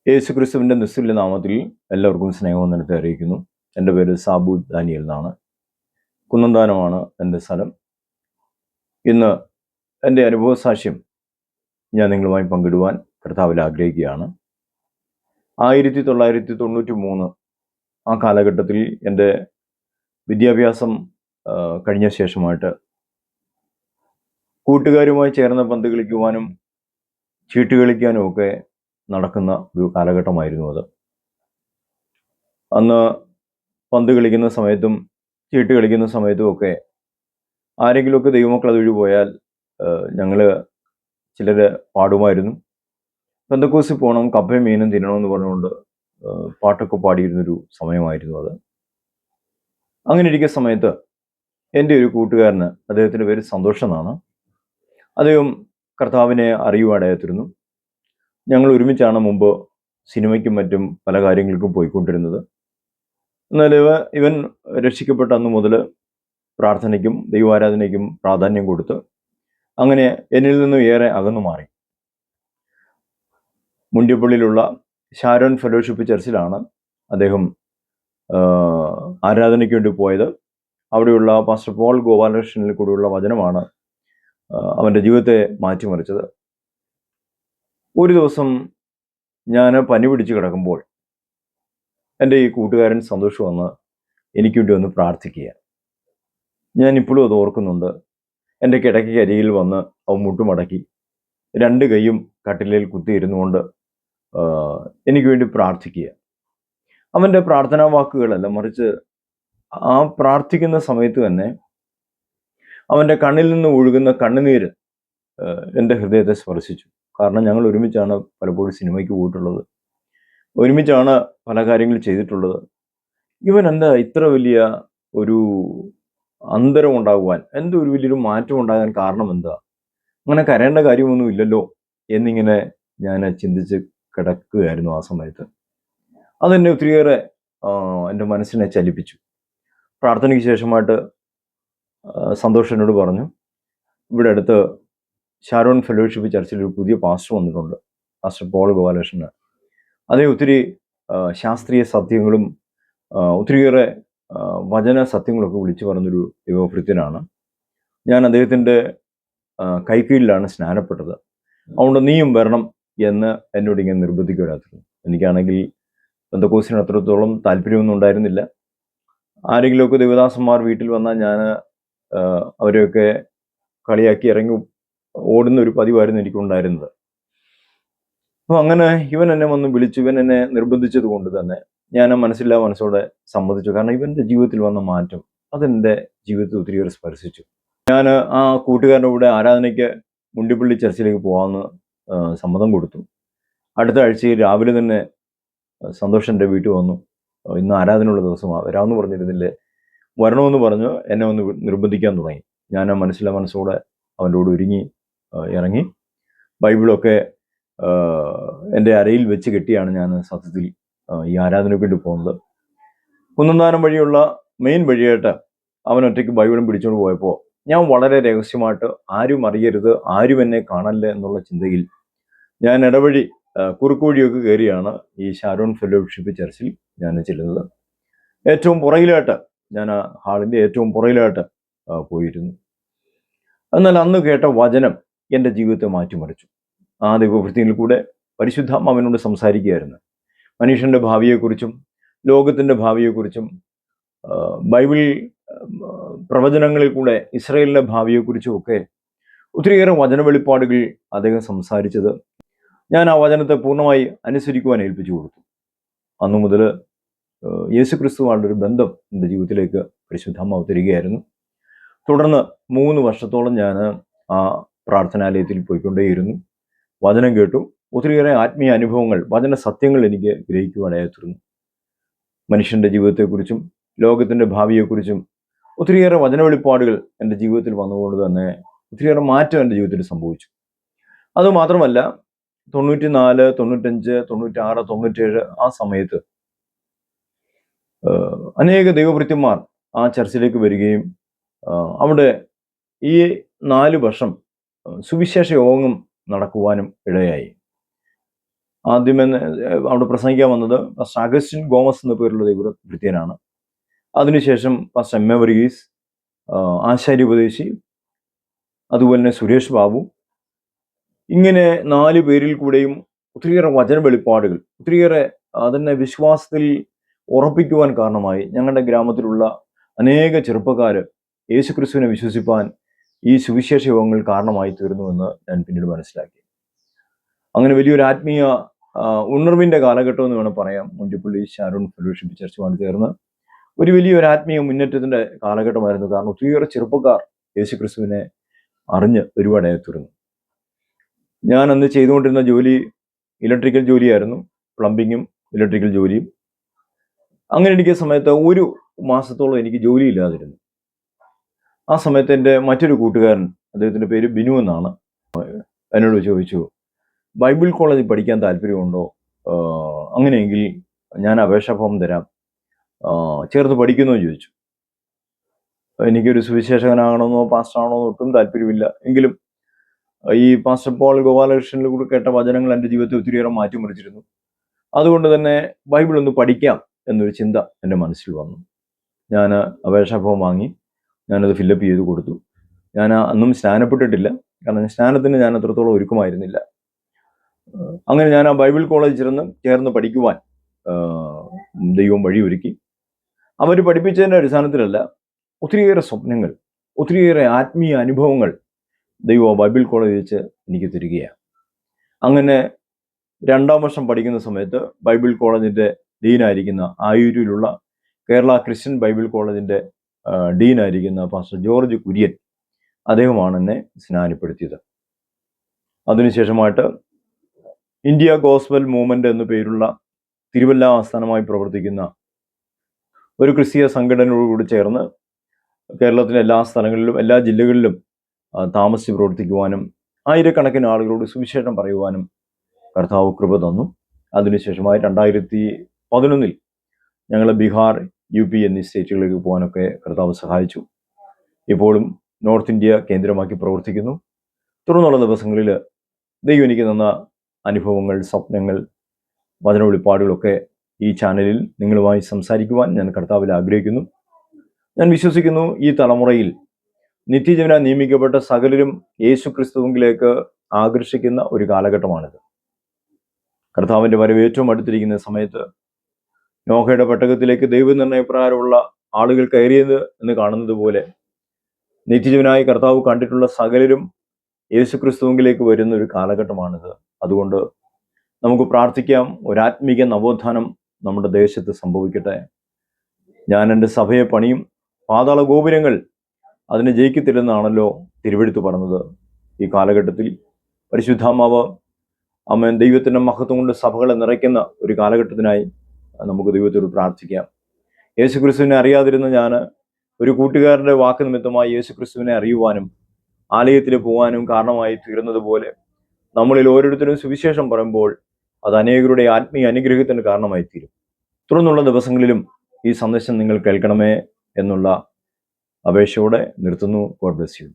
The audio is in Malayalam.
യേശുക്രിസ്തുവിൻ്റെ നിസ്തുല്യ നാമത്തിൽ എല്ലാവർക്കും സ്നേഹവന്ദനത്തെ അറിയിക്കുന്നു. എൻ്റെ പേര് സാബു ദാനിയൽ എന്നാണ്. കുന്നന്താനമാണ് എൻ്റെ സ്ഥലം. ഇന്ന് എൻ്റെ അനുഭവ സാക്ഷ്യം ഞാൻ നിങ്ങളുമായി പങ്കിടുവാൻ കർത്താവിൽ ആഗ്രഹിക്കുകയാണ്. 1993 ആ കാലഘട്ടത്തിൽ എൻ്റെ വിദ്യാഭ്യാസം കഴിഞ്ഞ ശേഷമായിട്ട് കൂട്ടുകാരുമായി ചേർന്ന് പന്ത് കളിക്കുവാനും ചീട്ട് കളിക്കാനും ഒക്കെ നടക്കുന്ന ഒരു കാലഘട്ടമായിരുന്നു അത്. അന്ന് പന്ത് കളിക്കുന്ന സമയത്തും ചീട്ട് കളിക്കുന്ന സമയത്തും ഒക്കെ ആരെങ്കിലുമൊക്കെ ദൈവമക്കൾ അതുവഴി പോയാൽ ഞങ്ങൾ ചിലർ പാടുമായിരുന്നു. പെന്തക്കോസിൽ പോകണം, കപ്പയും മീനും തിന്നണമെന്ന് പറഞ്ഞുകൊണ്ട് പാട്ടൊക്കെ പാടിയിരുന്നൊരു സമയമായിരുന്നു അത്. അങ്ങനെ ഇരിക്കുന്ന സമയത്ത് എൻ്റെ ഒരു കൂട്ടുകാരന്, അദ്ദേഹത്തിൻ്റെ പേര് സന്തോഷം എന്നാണ്, അദ്ദേഹം കർത്താവിനെ അറിയുവാനായിത്തീർന്നു. ഞങ്ങൾ ഒരുമിച്ചാണ് മുമ്പ് സിനിമയ്ക്കും മറ്റും പല കാര്യങ്ങൾക്കും പോയിക്കൊണ്ടിരുന്നത്. എന്നാൽ ഇവൻ രക്ഷിക്കപ്പെട്ട അന്ന് മുതൽ പ്രാർത്ഥനയ്ക്കും ദൈവാരാധനയ്ക്കും പ്രാധാന്യം കൊടുത്ത് അങ്ങനെ എന്നിൽ നിന്നും ഏറെ അകന്നു മാറി. മുണ്ടിയപ്പള്ളിയിലുള്ള ഷാരോൺ ഫെലോഷിപ്പ് ചർച്ചിലാണ് അദ്ദേഹം ആരാധനയ്ക്ക് വേണ്ടി പോയത്. അവിടെയുള്ള പാസ്റ്റർ പോൾ ഗോപാലകൃഷ്ണനിൽ കൂടെയുള്ള വചനമാണ് അവൻ്റെ ജീവിതത്തെ മാറ്റിമറിച്ചത്. ഒരു ദിവസം ഞാൻ പനി പിടിച്ച് കിടക്കുമ്പോൾ എൻ്റെ ഈ കൂട്ടുകാരൻ സന്തോഷം വന്ന് എനിക്ക് വേണ്ടി ഒന്ന് പ്രാർത്ഥിക്കുക. ഞാൻ ഇപ്പോഴും അത് ഓർക്കുന്നുണ്ട്. എൻ്റെ കിടക്കയ്ക്കരികിൽ വന്ന് അവൻ മുട്ടുമടക്കി 2 കൈയും കട്ടിലിൽ കുത്തിയിരുന്നു കൊണ്ട് എനിക്ക് വേണ്ടി പ്രാർത്ഥിക്കുക. അവൻ്റെ പ്രാർത്ഥനാ വാക്കുകളല്ല, മറിച്ച് ആ പ്രാർത്ഥിക്കുന്ന സമയത്ത് തന്നെ അവൻ്റെ കണ്ണിൽ നിന്ന് ഒഴുകുന്ന കണ്ണുനീര് എൻ്റെ ഹൃദയത്തെ സ്പർശിച്ചു. കാരണം ഞങ്ങൾ ഒരുമിച്ചാണ് പലപ്പോഴും സിനിമയ്ക്ക് പോയിട്ടുള്ളത്, ഒരുമിച്ചാണ് പല കാര്യങ്ങൾ ചെയ്തിട്ടുള്ളത്. ഇവൻ എന്താ ഇത്ര വലിയ ഒരു അന്തരം ഉണ്ടാകുവാൻ, എന്തോ ഒരു വലിയൊരു മാറ്റം ഉണ്ടാകാൻ കാരണം എന്താ? അങ്ങനെ കരയേണ്ട കാര്യമൊന്നും ഇല്ലല്ലോ എന്നിങ്ങനെ ഞാൻ ചിന്തിച്ച് കിടക്കുകയായിരുന്നു ആ സമയത്ത്. അതെന്നെ ഒത്തിരിയേറെ എൻ്റെ മനസ്സിനെ ചലിപ്പിച്ചു. പ്രാർത്ഥനയ്ക്ക് ശേഷമായിട്ട് സന്തോഷം എന്നോട് പറഞ്ഞു, ഇവിടെ അടുത്ത് ഷാരോൺ ഫെലോഷിപ്പ് ചർച്ചിൽ ഒരു പുതിയ പാസ്റ്റർ വന്നിട്ടുണ്ട്, പാസ്റ്റർ പോൾ ഗോപാലകൃഷ്ണൻ. അതേ ഒത്തിരി ശാസ്ത്രീയ സത്യങ്ങളും ഒത്തിരിയേറെ വചന സത്യങ്ങളൊക്കെ വിളിച്ചു പറഞ്ഞൊരു ദൈവഭൃത്യനാണ്. ഞാൻ അദ്ദേഹത്തിൻ്റെ കൈക്കീഴിലാണ് സ്നാനപ്പെട്ടത്. അതുകൊണ്ട് നീയും വരണം എന്ന് എന്നോട് ഇങ്ങനെ നിർബന്ധിക്കുവാനായിരുന്നു. എനിക്കാണെങ്കിൽ പെന്തക്കോസ്തിന് അത്രത്തോളം താല്പര്യമൊന്നും ഉണ്ടായിരുന്നില്ല. ആരെങ്കിലുമൊക്കെ ദേവദാസന്മാർ വീട്ടിൽ വന്നാൽ ഞാൻ അവരെയൊക്കെ കളിയാക്കി ഇറങ്ങി ഓടുന്ന ഒരു പതിവായിരുന്നു എനിക്കുണ്ടായിരുന്നത്. അപ്പോൾ അങ്ങനെ ഇവൻ എന്നെ വന്ന് വിളിച്ചു, ഇവൻ എന്നെ നിർബന്ധിച്ചത് കൊണ്ട് തന്നെ ഞാൻ മനസ്സില്ലാ മനസ്സോടെ സമ്മതിച്ചു. കാരണം ഇവൻ്റെ ജീവിതത്തിൽ വന്ന മാറ്റം അതെൻ്റെ ജീവിതത്തിൽ ഒത്തിരിയേറെ സ്പർശിച്ചു. ഞാൻ ആ കൂട്ടുകാരൻ്റെ കൂടെ ആരാധനയ്ക്ക് മുണ്ടിപ്പള്ളി ചർച്ചിലേക്ക് പോകാമെന്ന് സമ്മതം കൊടുത്തു. അടുത്ത ആഴ്ചയിൽ രാവിലെ തന്നെ സന്തോഷൻ്റെ വീട്ടിൽ വന്നു. ഇന്ന് ആരാധനയുള്ള ദിവസമാണ്, വരാമെന്ന് പറഞ്ഞിരുന്നില്ലേ, വരണമെന്ന് പറഞ്ഞു എന്നെ ഒന്ന് നിർബന്ധിക്കാൻ തുടങ്ങി. ഞാൻ മനസ്സില്ലാ മനസ്സോടെ അവൻ്റെ കൂടെ ഒരുങ്ങി ഇറങ്ങി. ബൈബിളൊക്കെ എൻ്റെ അരയിൽ വെച്ച് കെട്ടിയാണ് ഞാൻ സത്യത്തിൽ ഈ ആരാധനയ്ക്ക് വേണ്ടി പോകുന്നത്. കുന്നന്താനം വഴിയുള്ള മെയിൻ വഴിയായിട്ട് അവൻ ഒറ്റയ്ക്ക് ബൈബിളും പിടിച്ചുകൊണ്ട് പോയപ്പോൾ ഞാൻ വളരെ രഹസ്യമായിട്ട് ആരും അറിയരുത്, ആരും എന്നെ കാണല്ലേ എന്നുള്ള ചിന്തയിൽ ഞാൻ ഇടവഴി കുറുക്കുവഴിയൊക്കെ കയറിയാണ് ഈ ഷാരോൺ ഫെലോഷിപ്പ് ചർച്ചിൽ ഞാൻ ചെല്ലുന്നത്. ഏറ്റവും പുറകിലായിട്ട് ഞാൻ ഹാളിൻ്റെ ഏറ്റവും പുറകിലായിട്ട് പോയിരുന്നു. എന്നാൽ അന്ന് കേട്ട വചനം എൻ്റെ ജീവിതത്തെ മാറ്റിമറിച്ചു. ആ ദൈവഭൃത്യനിൽ കൂടെ പരിശുദ്ധാത്മാവിനോട് സംസാരിക്കുകയായിരുന്നു. മനുഷ്യൻ്റെ ഭാവിയെക്കുറിച്ചും ലോകത്തിൻ്റെ ഭാവിയെക്കുറിച്ചും ബൈബിൾ പ്രവചനങ്ങളിൽ കൂടെ ഇസ്രായേലിൻ്റെ ഭാവിയെക്കുറിച്ചും ഒക്കെ ഒത്തിരിയേറെ വചന വെളിപ്പാടുകൾ അദ്ദേഹം സംസാരിച്ചത് ഞാൻ ആ വചനത്തെ പൂർണ്ണമായി അനുസരിക്കുവാൻ ഏൽപ്പിച്ചു കൊടുത്തു. അന്നു മുതൽ യേശുക്രിസ്തുവായുള്ള ഒരു ബന്ധം എൻ്റെ ജീവിതത്തിലേക്ക് പരിശുദ്ധാത്മാവ് തരികയായിരുന്നു. തുടർന്ന് 3 വർഷത്തോളം ഞാൻ ആ പ്രാർത്ഥനാലയത്തിൽ പോയിക്കൊണ്ടേയിരുന്നു. വചനം കേട്ടു. ഒത്തിരിയേറെ ആത്മീയ അനുഭവങ്ങൾ, വചന സത്യങ്ങൾ എനിക്ക് ഗ്രഹിക്കുവാനായിത്തീർന്നു. മനുഷ്യൻ്റെ ജീവിതത്തെക്കുറിച്ചും ലോകത്തിൻ്റെ ഭാവിയെക്കുറിച്ചും ഒത്തിരിയേറെ വചന വെളിപ്പാടുകൾ എൻ്റെ ജീവിതത്തിൽ വന്നുകൊണ്ട് തന്നെ ഒത്തിരിയേറെ മാറ്റം എൻ്റെ ജീവിതത്തിൽ സംഭവിച്ചു. അതുമാത്രമല്ല 94, 95, 96, 97 ആ സമയത്ത് അനേക ദൈവഭൃത്യന്മാർ ആ ചർച്ചിലേക്ക് വരികയും അവിടെ ഈ 4 വർഷം സുവിശേഷ യോഗം നടക്കുവാനും ഇടയായി. ആദ്യമേ അവിടെ പ്രസംഗിക്കാൻ വന്നത് പാസ്റ്റർ അഗസ്റ്റിൻ ഗോമസ് എന്ന പേരുള്ള ദൈവഭൃത്യനാണ്. അതിനുശേഷം പാസ്റ്റർ എം എ വർഗീസ്, ആശാരി ഉപദേശി, അതുപോലെ തന്നെ സുരേഷ് ബാബു, ഇങ്ങനെ 4 പേരിൽ കൂടെയും ഒത്തിരിയേറെ വചന വെളിപ്പാടുകൾ, ഒത്തിരിയേറെ അതിനെ വിശ്വാസത്തിൽ ഉറപ്പിക്കുവാൻ കാരണമായി. ഞങ്ങളുടെ ഗ്രാമത്തിലുള്ള അനേക ചെറുപ്പക്കാർ യേശുക്രിസ്തുവിനെ വിശ്വസിപ്പാൻ ഈ സുവിശേഷ യോഗങ്ങൾ കാരണമായി തീർന്നുവെന്ന് ഞാൻ പിന്നീട് മനസ്സിലാക്കി. അങ്ങനെ വലിയൊരു ആത്മീയ ഉണർവിന്റെ കാലഘട്ടം എന്ന് വേണം പറയാം. മുണ്ടിപ്പള്ളി ഷാരോൺ ഫെലോഷിപ്പ് ചർച്ചുമായി ചേർന്ന് ഒരു വലിയൊരു ആത്മീയ മുന്നേറ്റത്തിന്റെ കാലഘട്ടമായിരുന്നു. കാരണം ഒത്തിരിയേറെ ചെറുപ്പക്കാർ യേശുക്രിസ്തുവിനെ അറിഞ്ഞ് ഒരുപാടായി തീർന്നു. ഞാൻ അന്ന് ചെയ്തുകൊണ്ടിരുന്ന ജോലി ഇലക്ട്രിക്കൽ ജോലിയായിരുന്നു, പ്ലംബിങ്ങും ഇലക്ട്രിക്കൽ ജോലിയും. അങ്ങനെ ഇരിക്കുന്ന സമയത്ത് 1 മാസത്തോളം എനിക്ക് ജോലിയില്ലാതിരുന്നു. ആ സമയത്ത് എൻ്റെ മറ്റൊരു കൂട്ടുകാരൻ, അദ്ദേഹത്തിൻ്റെ പേര് ബിനു എന്നാണ്, എന്നോട് ചോദിച്ചു, ബൈബിൾ കോളേജിൽ പഠിക്കാൻ താല്പര്യമുണ്ടോ? അങ്ങനെയെങ്കിൽ ഞാൻ അപേക്ഷാ ഫോം തരാം, ചേർന്ന് പഠിക്കുമെന്ന് ചോദിച്ചു. എനിക്കൊരു സുവിശേഷകനാകണമെന്നോ പാസ്റ്ററാകണമെന്നോ ഒട്ടും താല്പര്യമില്ല. എങ്കിലും ഈ പാസ്റ്റർ പോൾ ഗോപാലകൃഷ്ണനിൽ കൂടി കേട്ട വചനങ്ങൾ എൻ്റെ ജീവിതത്തെ ഒത്തിരിയേറെ മാറ്റിമറിച്ചിരുന്നു. അതുകൊണ്ട് തന്നെ ബൈബിൾ ഒന്ന് പഠിക്കാം എന്നൊരു ചിന്ത എൻ്റെ മനസ്സിൽ വന്നു. ഞാൻ അപേക്ഷാ ഫോം വാങ്ങി, ഞാനത് ഫില്ലപ്പ് ചെയ്ത് കൊടുത്തു. ഞാൻ അന്നും സ്നാനപ്പെട്ടിട്ടില്ല, കാരണം സ്നാനത്തിന് ഞാൻ അത്രത്തോളം ഒരുക്കമായിരുന്നില്ല. അങ്ങനെ ഞാൻ ആ ബൈബിൾ കോളേജിൽ ചേർന്ന് പഠിക്കുവാൻ ദൈവം വഴിയൊരുക്കി. അവർ പഠിപ്പിച്ചതിൻ്റെ അടിസ്ഥാനത്തിലല്ല, ഒത്തിരിയേറെ സ്വപ്നങ്ങൾ, ഒത്തിരിയേറെ ആത്മീയ അനുഭവങ്ങൾ ദൈവം ബൈബിൾ കോളേജിൽ വെച്ച് എനിക്ക് തരികയാണ്. അങ്ങനെ 2ാം വർഷം പഠിക്കുന്ന സമയത്ത് ബൈബിൾ കോളേജിൻ്റെ ഡീനായിരിക്കുന്ന ആയൂരിലുള്ള കേരള ക്രിസ്ത്യൻ ബൈബിൾ കോളേജിൻ്റെ ഡീനായിരിക്കുന്ന പാസ്റ്റർ ജോർജ് കുര്യൻ, അദ്ദേഹമാണ് എന്നെ സ്നാനപ്പെടുത്തിയത്. അതിനുശേഷമായിട്ട് ഇന്ത്യ ഗോസ്ബൽ മൂവ്മെന്റ് എന്നു പേരുള്ള തിരുവല്ല ആസ്ഥാനമായി പ്രവർത്തിക്കുന്ന ഒരു ക്രിസ്തീയ സംഘടനയോടുകൂടി ചേർന്ന് കേരളത്തിലെ എല്ലാ സ്ഥലങ്ങളിലും എല്ലാ ജില്ലകളിലും താമസിച്ച് പ്രവർത്തിക്കുവാനും ആയിരക്കണക്കിന് ആളുകളോട് സുവിശേഷം പറയുവാനും കർത്താവ് കൃപ തന്നു. അതിനുശേഷമായി 2011 ഞങ്ങൾ ബീഹാർ, UP എന്നീ സ്റ്റേറ്റുകളിലേക്ക് പോകാനൊക്കെ കർത്താവ് സഹായിച്ചു. ഇപ്പോഴും നോർത്ത് ഇന്ത്യ കേന്ദ്രമാക്കി പ്രവർത്തിക്കുന്നു. തുടർന്നുള്ള ദിവസങ്ങളിൽ ദൈവം എനിക്ക് തന്ന അനുഭവങ്ങൾ, സ്വപ്നങ്ങൾ, വചന വെളിപ്പാടുകളൊക്കെ ഈ ചാനലിൽ നിങ്ങളുമായി സംസാരിക്കുവാൻ ഞാൻ കർത്താവിൽ ആഗ്രഹിക്കുന്നു. ഞാൻ വിശ്വസിക്കുന്നു ഈ തലമുറയിൽ നിത്യജീവനായി നിയമിക്കപ്പെട്ട സകലരും യേശു ക്രിസ്തുവിലേക്ക് ആകർഷിക്കുന്ന ഒരു കാലഘട്ടമാണിത്. കർത്താവിൻ്റെ വരവ് ഏറ്റവും അടുത്തിരിക്കുന്ന സമയത്ത് നോഹയുടെ പെട്ടകത്തിലേക്ക് ദൈവനിർണയപ്രകാരമുള്ള ആളുകൾ കയറിയത് എന്ന് കാണുന്നത് പോലെ നിത്യജീവനായി കർത്താവ് കണ്ടിട്ടുള്ള സകലരും യേശു ക്രിസ്തുവിലേക്ക് വരുന്ന ഒരു കാലഘട്ടമാണിത്. അതുകൊണ്ട് നമുക്ക് പ്രാർത്ഥിക്കാം, ഒരാത്മീക നവോത്ഥാനം നമ്മുടെ ദേശത്ത് സംഭവിക്കട്ടെ. ഞാൻ എൻ്റെ സഭയെ പണിയും, പാതാള ഗോപുരങ്ങൾ അതിനെ ജയിക്കത്തില്ലെന്നാണല്ലോ തിരുവെഴുത്ത് പറഞ്ഞത്. ഈ കാലഘട്ടത്തിൽ പരിശുദ്ധാത്മാവ് അമ്മൻ ദൈവത്തിൻ്റെ മഹത്വം കൊണ്ട് സഭകളെ നിറയ്ക്കുന്ന ഒരു കാലഘട്ടത്തിനായി നമുക്ക് ദൈവത്തോട് പ്രാർത്ഥിക്കാം. യേശു ക്രിസ്തുവിനെ അറിയാതിരുന്ന ഞാൻ ഒരു കൂട്ടുകാരൻ്റെ വാക്ക് നിമിത്തമായി യേശു ക്രിസ്തുവിനെ അറിയുവാനും ആലയത്തിൽ പോകാനും കാരണമായി തീർന്നത് പോലെ നമ്മളിൽ ഓരോരുത്തരും സുവിശേഷം പറയുമ്പോൾ അത് അനേകരുടെ ആത്മീയ അനുഗ്രഹത്തിന് കാരണമായി തീരും. തുടർന്നുള്ള ദിവസങ്ങളിലും ഈ സന്ദേശം നിങ്ങൾ കേൾക്കണമേ എന്നുള്ള അപേക്ഷയോടെ നിർത്തുന്നു. God bless you.